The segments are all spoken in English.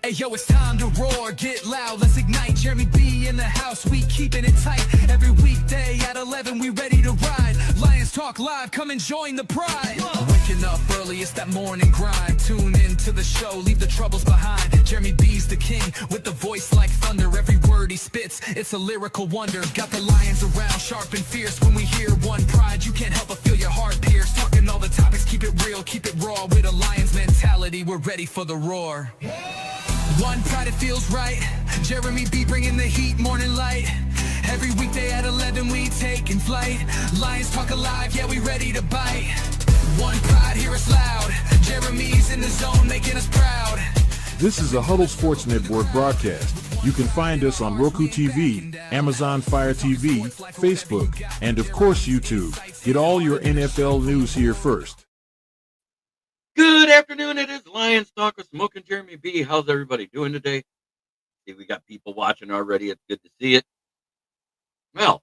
Hey yo, it's time to roar, get loud, let's ignite. Jeremy B in the house, we keeping it tight. Every weekday at 11, we ready to ride. Lions Talk Live, come and join the pride. Waking up early, it's that morning grind. Tune in to the show, leave the troubles behind. Jeremy B's the king, with the voice like thunder. Every word he spits, it's a lyrical wonder. Got the lions around, sharp and fierce. When we hear one pride, you can't help but feel your heart pierce. Talking all the topics, keep it real, keep it raw. With a lion's mentality, we're ready for the roar. One pride, it feels right. Jeremy B bringing the heat, morning light. Every weekday at 11 we taking flight. Lions Talk Alive, yeah, we ready to bite. One pride, hear us loud. Jeremy's in the zone, making us proud. This is a Huddle Sports Network broadcast. You can find us on Roku TV, Amazon Fire TV, Facebook, and of course YouTube. Get all your NFL news here first. Good afternoon, it is Lions Talk with Smoking Jeremy B. How's everybody doing today? See, we got people watching already. It's good to see it. Well,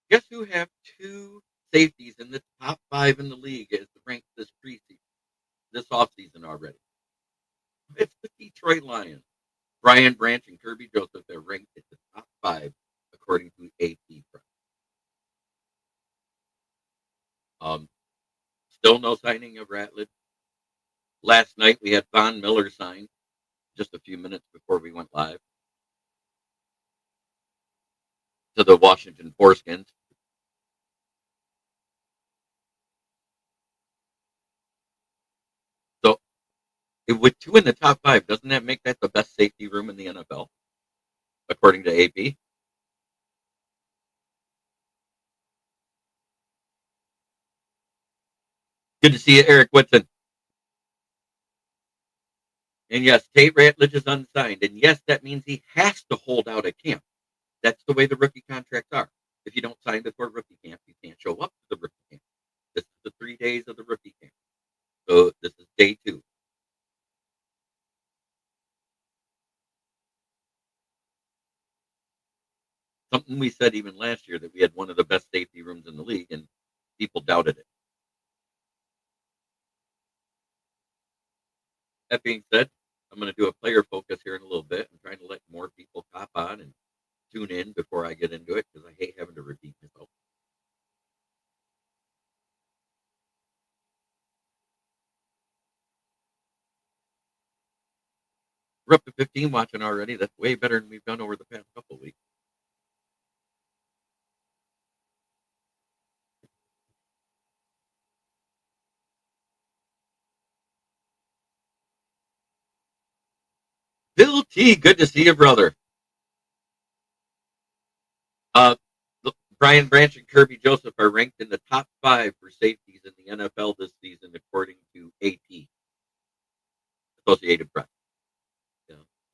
guess who have two safeties in the top 5 in the league as ranked this preseason, this offseason already? It's the Detroit Lions. Brian Branch and Kirby Joseph are ranked at the top 5 according to AP. Still no signing of Ratledge. Last night we had Von Miller signed just a few minutes before we went live to the Washington Foreskins. So with 2 in the top 5, doesn't that make that the best safety room in the NFL, according to AP? Good to see you, Eric Whitson. And yes, Tate Ratledge is unsigned. And yes, that means he has to hold out at camp. That's the way the rookie contracts are. If you don't sign before rookie camp, you can't show up to the rookie camp. This is the 3 days of the rookie camp. So this is day 2. Something we said even last year, that we had one of the best safety rooms in the league, and people doubted it. That being said, I'm going to do a player focus here in a little bit. I'm trying to let more people pop on and tune in before I get into it, because I hate having to repeat myself. We're up to 15 watching already. That's way better than we've done over the past couple of weeks. Bill T, good to see you, brother. Brian Branch and Kirby Joseph are ranked in the top 5 for safeties in the NFL this season, according to AP, Associated Press.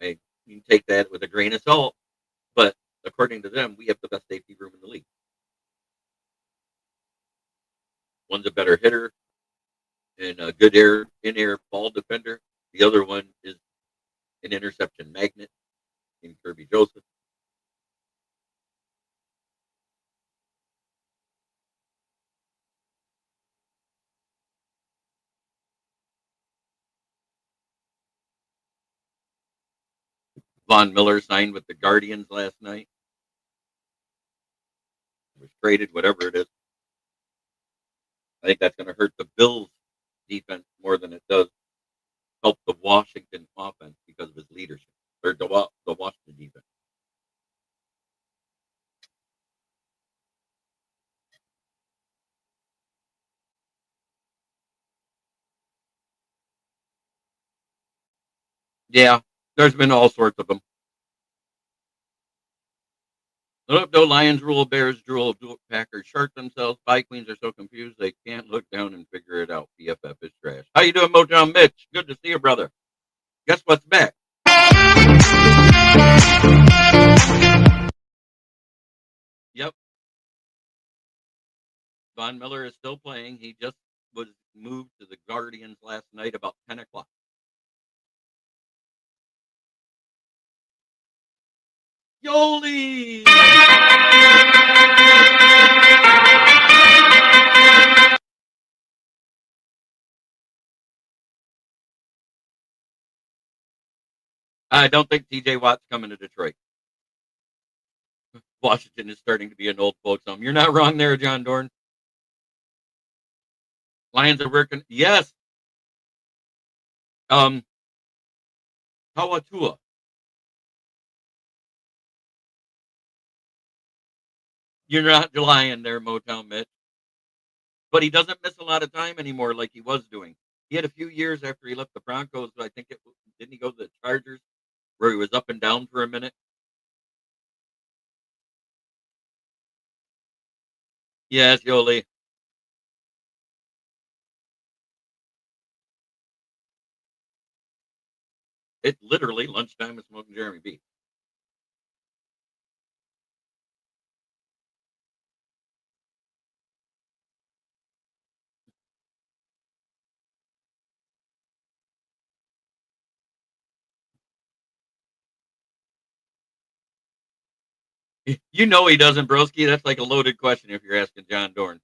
You can take that with a grain of salt, but according to them, we have the best safety room in the league. One's a better hitter and a good in-air ball defender. The other one is an interception magnet in Kirby Joseph. Von Miller signed with the Guardians last night. Was traded, whatever it is. I think that's going to hurt the Bills' defense more than it does help the Washington offense because of his leadership, or the Washington defense. Yeah, there's been all sorts of them. No Lions rule, Bears drool, Packers shark themselves. Vikings are so confused they can't look down and figure it out. PFF is trash. How you doing, Motown Mitch? Good to see you, brother. Guess what's back? Yep. Von Miller is still playing. He just was moved to the Guardians last night about 10 o'clock. Yoli! I don't think TJ Watt's coming to Detroit. Washington is starting to be an old folks home. You're not wrong there, John Dorn. Lions are working. Yes. Hawatua. You're not lying there, Motown Mitch. But he doesn't miss a lot of time anymore like he was doing. He had a few years after he left the Broncos. I think didn't he go to the Chargers where he was up and down for a minute? Yes, Yoli. It's literally lunchtime with Smoking Jeremy B. You know he doesn't, Broski. That's like a loaded question if you're asking John Dorn.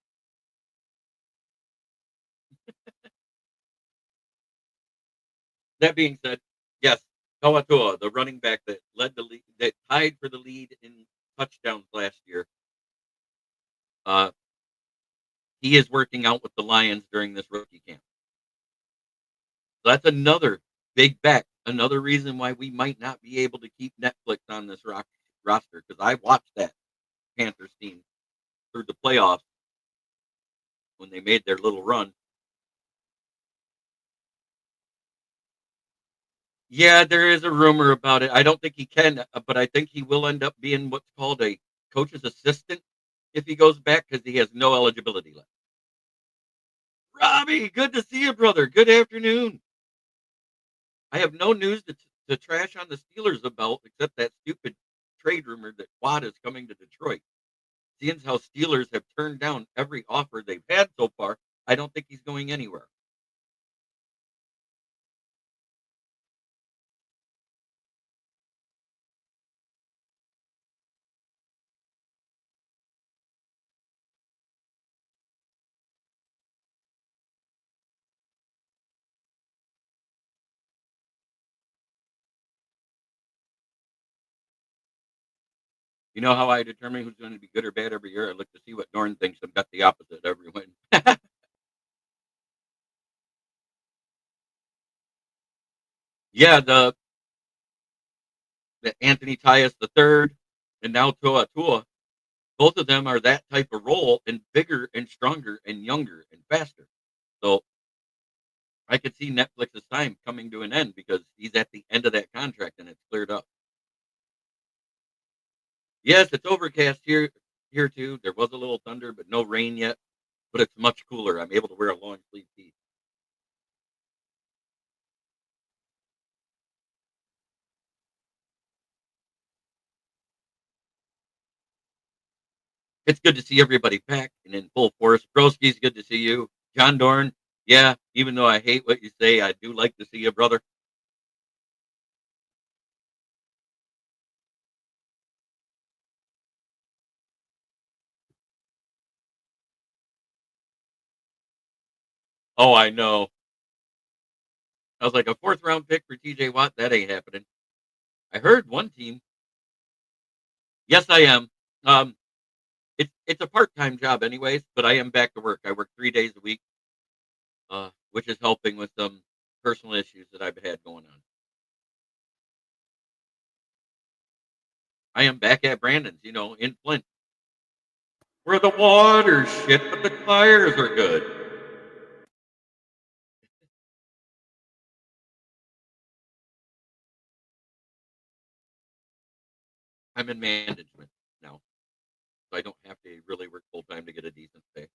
That being said, yes, Kawatua, the running back that led the lead, that tied for the lead in touchdowns last year, uh, he is working out with the Lions during this rookie camp. So that's another big bet. Another reason why we might not be able to keep Netflix on this roster because I watched that Panthers team through the playoffs when they made their little run. Yeah, there is a rumor about it. I don't think he can, but I think he will end up being what's called a coach's assistant if he goes back because he has no eligibility left. Robbie, good to see you, brother. Good afternoon. I have no news to trash on the Steelers about except that stupid trade rumor that Watt is coming to Detroit. Seeing how Steelers have turned down every offer they've had so far, I don't think he's going anywhere. You know how I determine who's going to be good or bad every year? I look to see what Dorn thinks and bet the opposite every win. Yeah, the Anthony Tyus the third and now Toa Tua, both of them are that type of role and bigger and stronger and younger and faster. So I could see Netflix's time coming to an end because he's at the end of that contract and it's cleared up. Yes, it's overcast here too. There was a little thunder, but no rain yet. But it's much cooler. I'm able to wear a long sleeve tee. It's good to see everybody back and in full force. Broski's good to see you. John Dorn, yeah, even though I hate what you say, I do like to see you, brother. Oh, I know. I was like, a fourth round pick for TJ Watt? That ain't happening. I heard one team. Yes, I am. Um, it's a part time job anyways, but I am back to work. I work 3 days a week, which is helping with some personal issues that I've had going on. I am back at Brandon's, in Flint. Where the water's shit, but the tires are good. I'm in management now, so I don't have to really work full time to get a decent pay.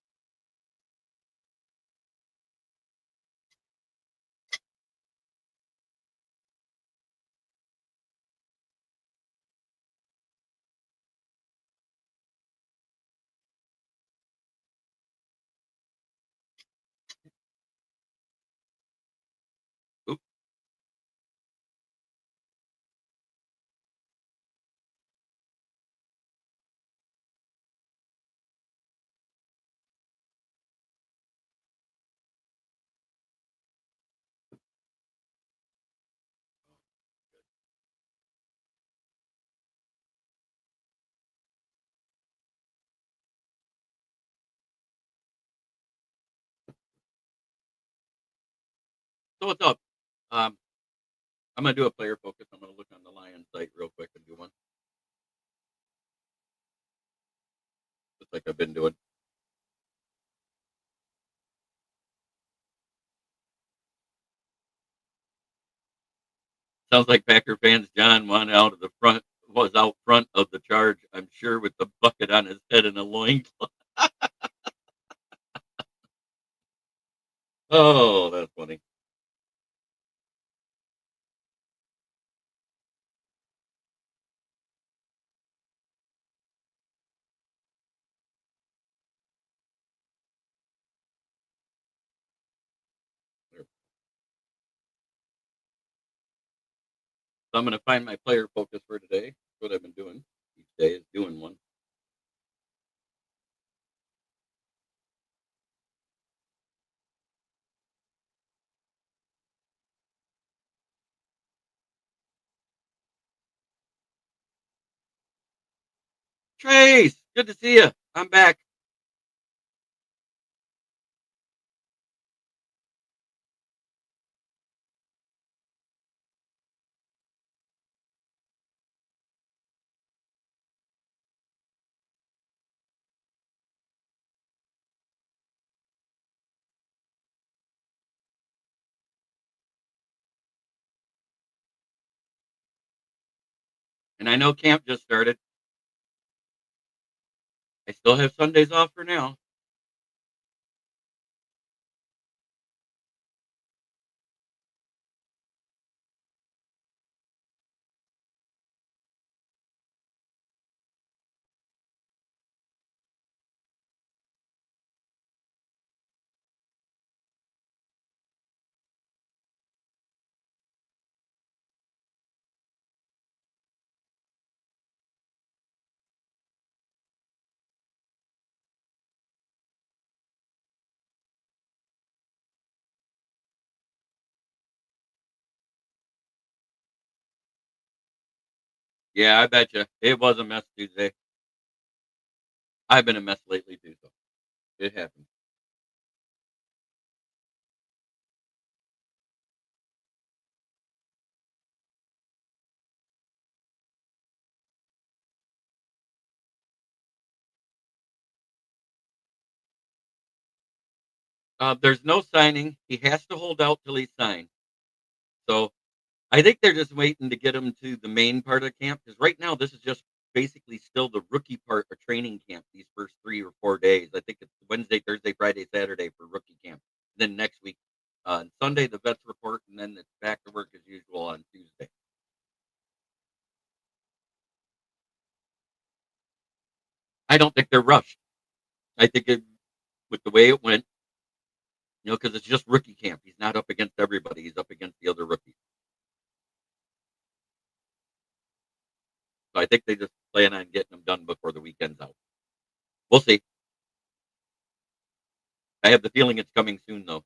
Oop. So what's up? Um, I'm gonna do a player focus. I'm gonna look on the Lions site real quick and do one, just like I've been doing. Sounds like Packer fans. John was out front of the charge. I'm sure with the bucket on his head and a loincloth. Oh, that's funny. So I'm gonna find my player focus for today. That's what I've been doing each day is doing one. Trace, good to see you. I'm back. And I know camp just started. I still have Sundays off for now. Yeah, I bet you it was a mess Tuesday. I've been a mess lately too, so it happens. There's no signing. He has to hold out till he's signed. So I think they're just waiting to get him to the main part of camp because right now this is just basically still the rookie part of training camp. These first 3 or 4 days, I think it's Wednesday, Thursday, Friday, Saturday for rookie camp. Then next week, on Sunday, the vets report, and then it's back to work as usual on Tuesday. I don't think they're rushed. I think with the way it went, because it's just rookie camp. He's not up against everybody. He's up against the other rookies. So I think they just plan on getting them done before the weekend's out. We'll see. I have the feeling it's coming soon, though.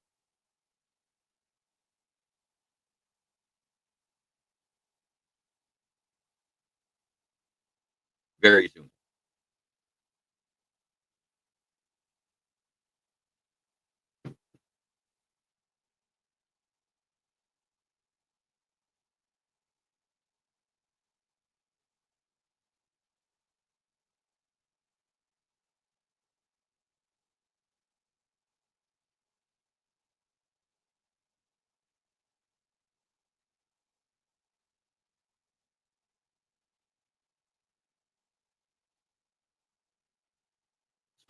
Very soon.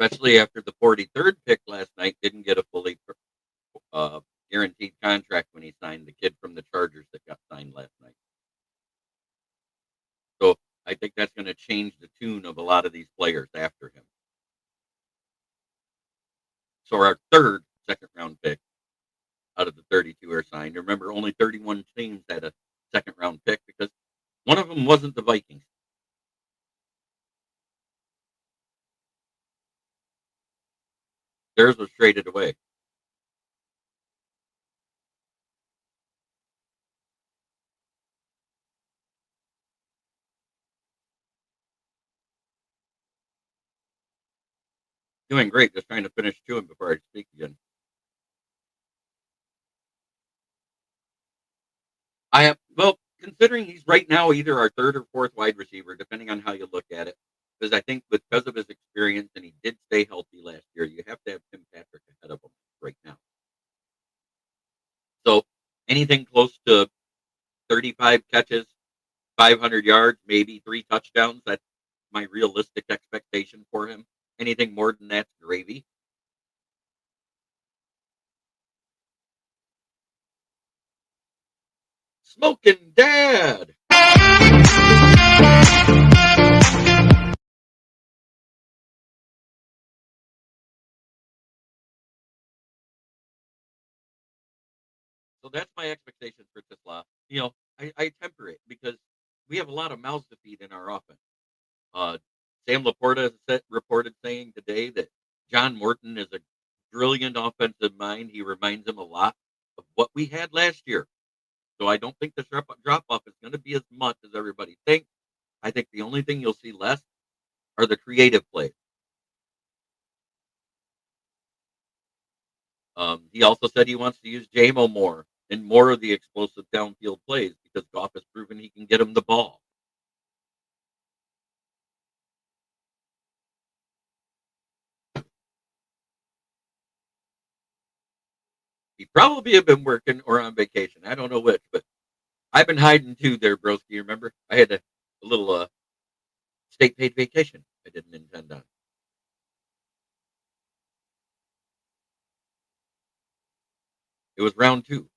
Especially after the 43rd pick last night didn't get a fully uh, guaranteed contract when he signed the kid from the Chargers that got signed last night. So I think that's going to change the tune of a lot of these players after him. So our third second round pick out of the 32 are signed. Remember, only 31 teams had a second round pick because one of them wasn't the Vikings. Theirs was traded away. Doing great. Just trying to finish chewing before I speak again. I have, well, considering he's right now either our third or fourth wide receiver, depending on how you look at it. Because I think because of his experience and he did stay healthy last year, you have to have Tim Patrick ahead of him right now. So anything close to 35 catches, 500 yards, maybe 3 touchdowns, that's my realistic expectation for him. Anything more than that's gravy. Smoking Dad. So that's my expectation for Tisla. I temper it because we have a lot of mouths to feed in our offense. Uh, Sam Laporta reported saying today that John Morton is a brilliant offensive mind. He reminds him a lot of what we had last year. So I don't think the drop off is going to be as much as everybody thinks. I think the only thing you'll see less are the creative plays. He also said he wants to use JMO more and more of the explosive downfield plays because Goff has proven he can get him the ball. He probably have been working or on vacation. I don't know which, but I've been hiding too there, broski. Remember? I had a little state paid vacation I didn't intend on. It was round two.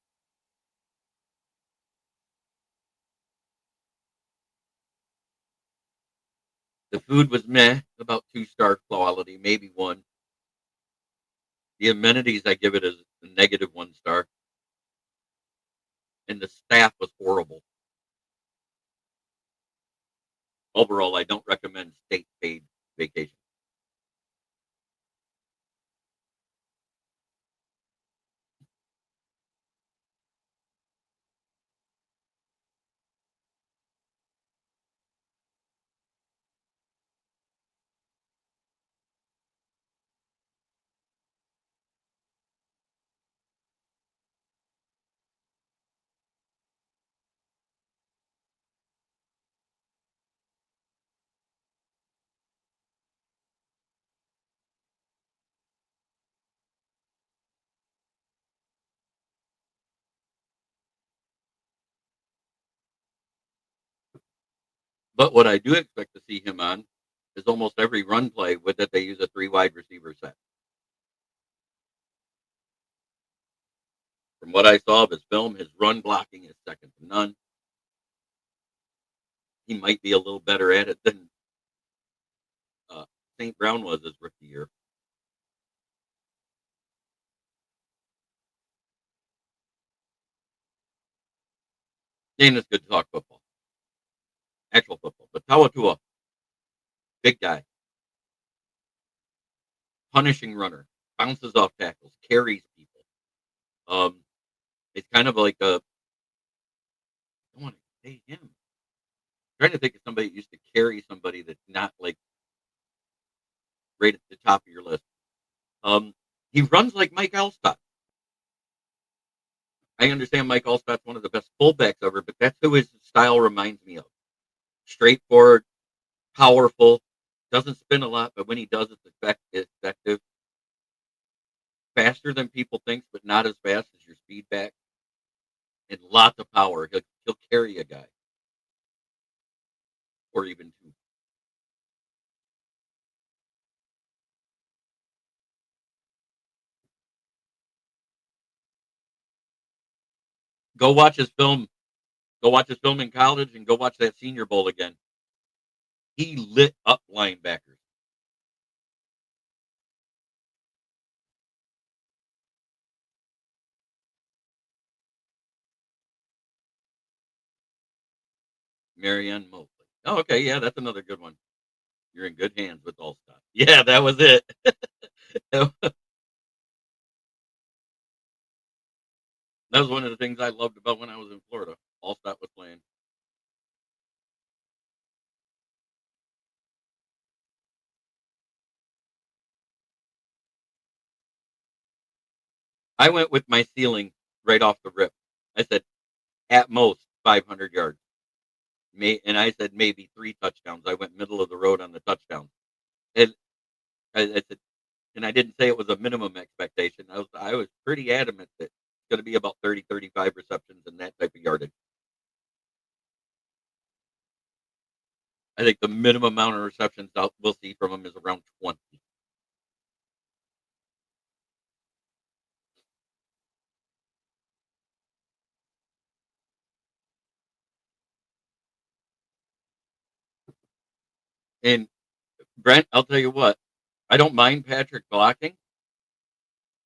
The food was meh, about 2-star quality, maybe one. The amenities I give it as a negative 1 star, and the staff was horrible. Overall, I don't recommend state paid vacation. But what I do expect to see him on is almost every run play with that they use a 3 wide receiver set. From what I saw of his film, his run blocking is second to none. He might be a little better at it than uh, St. Brown was his rookie year. And it's good to talk football, actual football. But Tawatua, big guy, punishing runner, bounces off tackles, carries people. It's kind of like a. I don't want to say him. I'm trying to think of somebody that used to carry somebody that's not like right at the top of your list. Um, he runs like Mike Alstott. I understand Mike Alstott's one of the best fullbacks ever, but that's who his style reminds me of. Straightforward, powerful, doesn't spin a lot, but when he does, it's effective. Faster than people think, but not as fast as your speed back, and lots of power. He'll carry a guy, or even two. Go watch his film. Go watch his film in college, and go watch that Senior Bowl again. He lit up linebackers. Marianne Mosley. Oh, okay, yeah, that's another good one. You're in good hands with Allstott. Yeah, that was it. That was one of the things I loved about when I was in Florida. Allstott was playing. I went with my ceiling right off the rip. I said, at most, 500 yards. And I said maybe 3 touchdowns. I went middle of the road on the touchdowns. And I said, and I didn't say it was a minimum expectation. I was pretty adamant that it's going to be about 30, 35 receptions and that type of yardage. I think the minimum amount of receptions we'll see from him is around 20. And Brent, I'll tell you what, I don't mind Patrick blocking,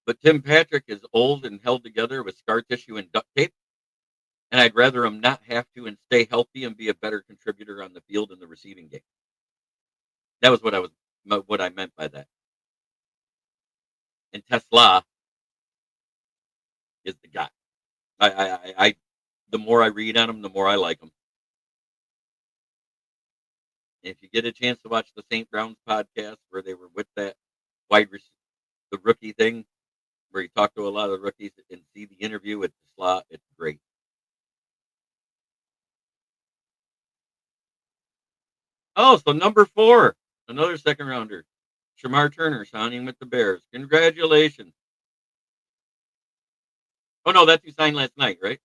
but Tim Patrick is old and held together with scar tissue and duct tape, and I'd rather him not have to and stay healthy and be a better contributor on the field in the receiving game. That was what I meant by that. And Tesla is the guy. I the more I read on him, the more I like him. If you get a chance to watch the St. Brown's podcast where they were with that the rookie thing, where he talked to a lot of the rookies and see the interview with Tesla, it's great. Oh, so number 4, another second rounder, Shamar Turner signing with the Bears. Congratulations. Oh no, that's who signed last night, right?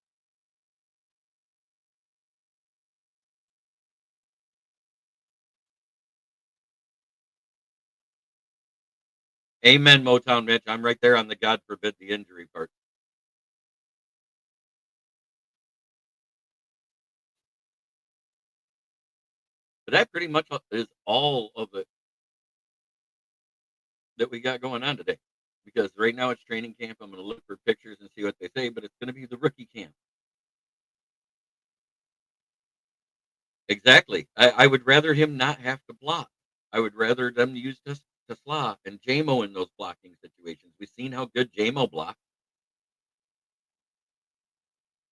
Amen, Motown Mitch. I'm right there on the God forbid the injury part. But that pretty much is all of it that we got going on today. Because right now it's training camp. I'm going to look for pictures and see what they say, but it's going to be the rookie camp. Exactly. I would rather him not have to block. I would rather them use Tesla and JMO in those blocking situations. We've seen how good JMO blocked.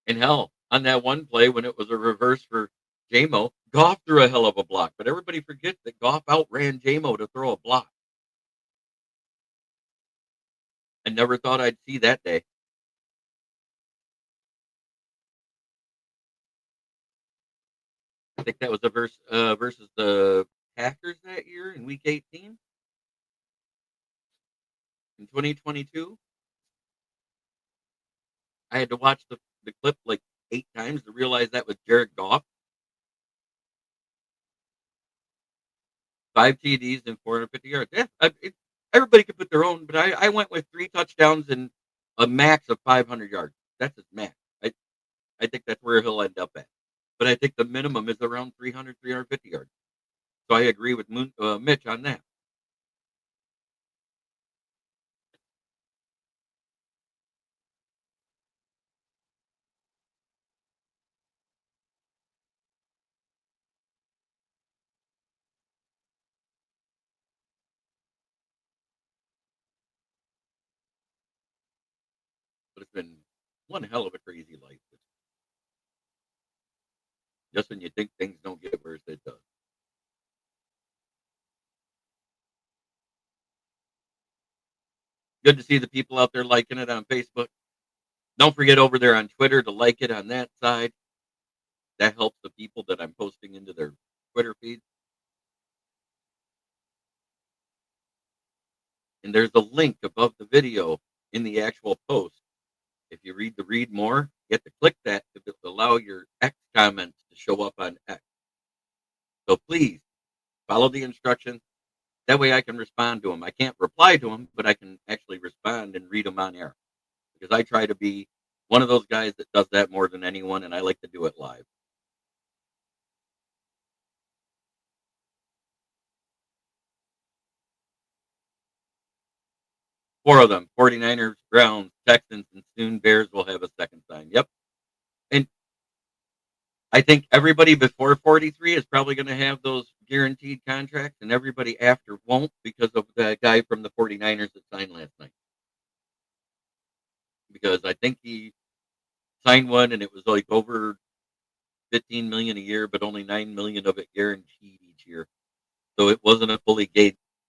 And hell, on that one play when it was a reverse for JMO, Goff threw a hell of a block. But everybody forgets that Goff outran JMO to throw a block. I never thought I'd see that day. I think that was a versus the Packers that year in Week 18 in 2022. I had to watch the clip like 8 times to realize that was Jared Goff. 5 TDs and 450 yards. Yeah, everybody could put their own, but I went with 3 touchdowns and a max of 500 yards. That's his max. I think that's where he'll end up at. But I think the minimum is around 300, 350 yards. So I agree with Mitch on that. But it's been one hell of a crazy life. Just when you think things don't get worse, it does. Good to see the people out there liking it on Facebook. Don't forget over there on Twitter to like it on that side. That helps the people that I'm posting into their Twitter feed. And there's a link above the video in the actual post. If you read more, you have to click that to allow your X comments to show up on X. So please follow the instructions. That way I can respond to them. I can't reply to them, but I can actually respond and read them on air. Because I try to be one of those guys that does that more than anyone, and I like to do it live. Four of them, 49ers, Browns, Texans, and soon Bears will have a second sign. Yep. And I think everybody before 43 is probably going to have those guaranteed contracts, and everybody after won't because of the guy from the 49ers that signed last night. Because I think he signed one and it was like over 15 million a year, but only 9 million of it guaranteed each year. So it wasn't a fully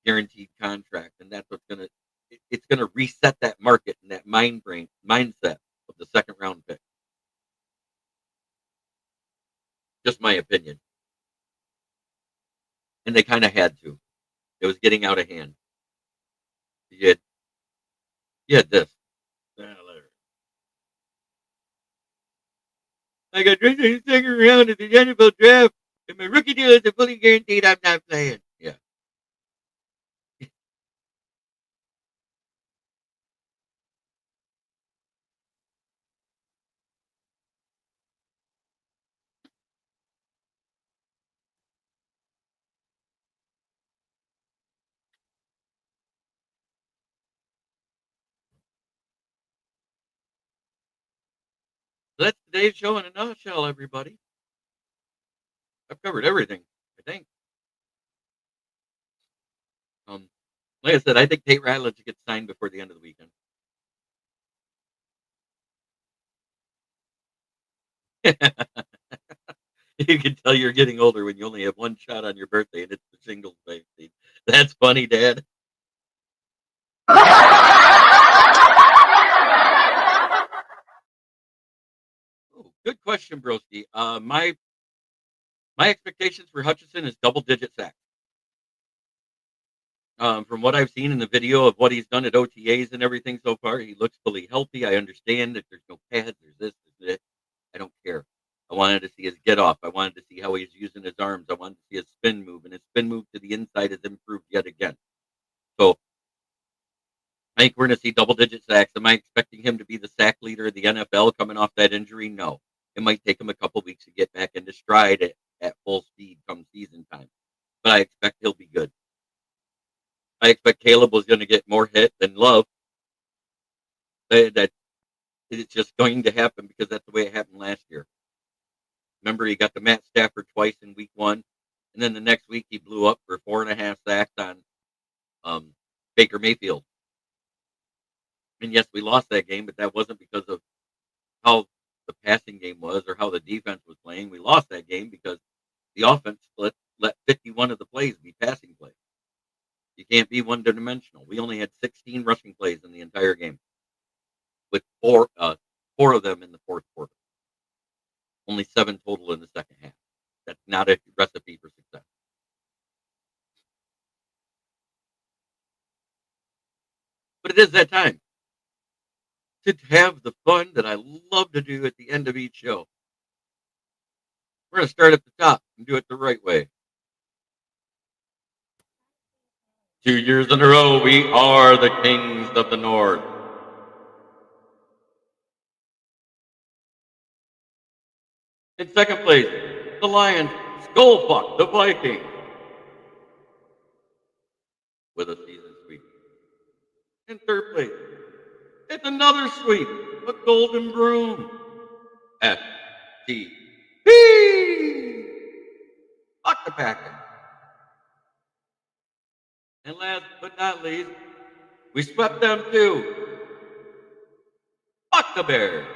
guaranteed contract, and that's what's going to it's going to reset that market and that mindset of the second round pick. Just my opinion. And they kind of had to. It was getting out of hand. You had this. I got this thing around at the NFL draft, and my rookie deal is fully guaranteed I'm not playing. Yeah. That's today's show in a nutshell, everybody. I've covered everything, I think. Like I said, I think Tate Ratledge gets signed before the end of the weekend. You can tell you're getting older when you only have one shot on your birthday and it's the singles vaccine. That's funny, Dad. Oh, good question, Broski. My expectations for Hutchinson is double-digit sacks. From what I've seen in the video of what he's done at OTAs and everything so far, he looks fully healthy. I understand that there's no pads, there's this, there's that. I don't care. I wanted to see his get off. I wanted to see how he's using his arms. I wanted to see his spin move, and his spin move to the inside has improved yet again. So I think we're going to see double-digit sacks. Am I expecting him to be the sack leader of the NFL coming off that injury? No. It might take him a couple weeks to get back into stride at full speed come season time. But I expect he'll be good. I expect Caleb was going to get more hit than Love. That it's just going to happen because that's the way it happened last year. Remember, he got to Matt Stafford twice in week 1, and then the next week he blew up for 4.5 sacks on Baker Mayfield. And yes, we lost that game, but that wasn't because of how the passing game was or how the defense was playing. We lost that game because the offense let 51 of the plays be passing plays. You can't be one-dimensional. We only had 16 rushing plays in the entire game, with four of them in the fourth quarter. Only 7 total in the second half. That's not a recipe for success. But it is that time to have the fun that I love to do at the end of each show. We're going to start at the top and do it the right way. 2 years in a row, we are the kings of the North. In second place, the Lions skullfuck the Vikings with a season sweep. In third place, it's another sweep, a golden broom. FTP. Fuck the Packers. And last but not least, we swept them too. Fuck the Bears.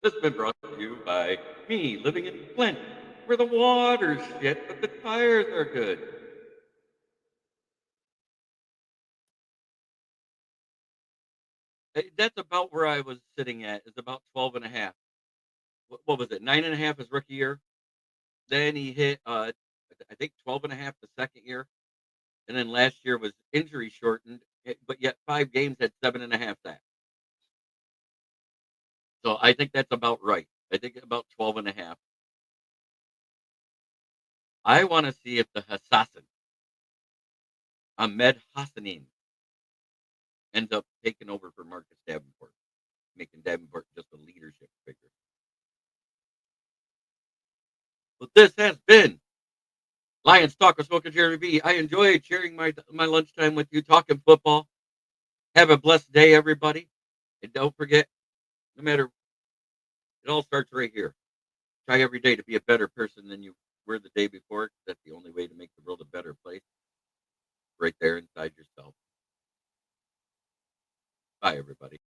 This has been brought to you by me living in Flint, where the water's shit, but the tires are good. That's about where I was sitting at, is about 12.5. What was it, 9.5 his rookie year? Then he hit, I think 12.5 the second year. And then last year was injury shortened, but yet 5 games had 7.5 sacks. So I think that's about right. I think about 12.5. I want to see if the assassin, Ahmed Hassanin, ends up taking over for Marcus Davenport, making Davenport just a leadership figure. But this has been Lions Talk with Smoking Jeremy B. I enjoyed sharing my lunchtime with you, talking football. Have a blessed day, everybody. And don't forget, no matter, it all starts right here. Try every day to be a better person than you were the day before. That's the only way to make the world a better place. Right there inside yourself. Bye, everybody.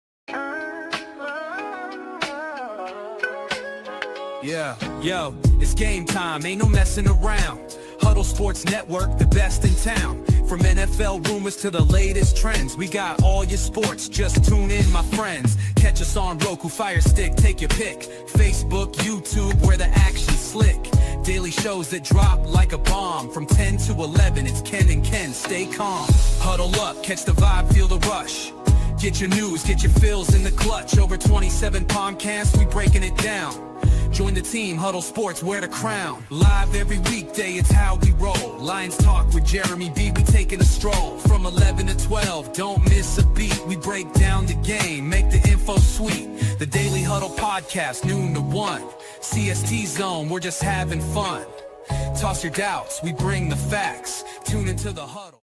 Yeah, yo, it's game time, ain't no messing around. Huddle Sports Network, the best in town. From NFL rumors to the latest trends, we got all your sports, just tune in, my friends. Catch us on Roku, Fire Stick, take your pick. Facebook, YouTube, where the action's slick. Daily shows that drop like a bomb. From 10 to 11, it's Ken and Ken, stay calm. Huddle up, catch the vibe, feel the rush. Get your news, get your fills in the clutch. Over 27 podcasts, we breaking it down. Join the team, Huddle Sports, wear the crown. Live every weekday, it's how we roll. Lions Talk with Jeremy B, we taking a stroll. From 11 to 12, don't miss a beat. We break down the game, make the info sweet. The Daily Huddle Podcast, noon to 1. CST Zone, we're just having fun. Toss your doubts, we bring the facts. Tune into the Huddle.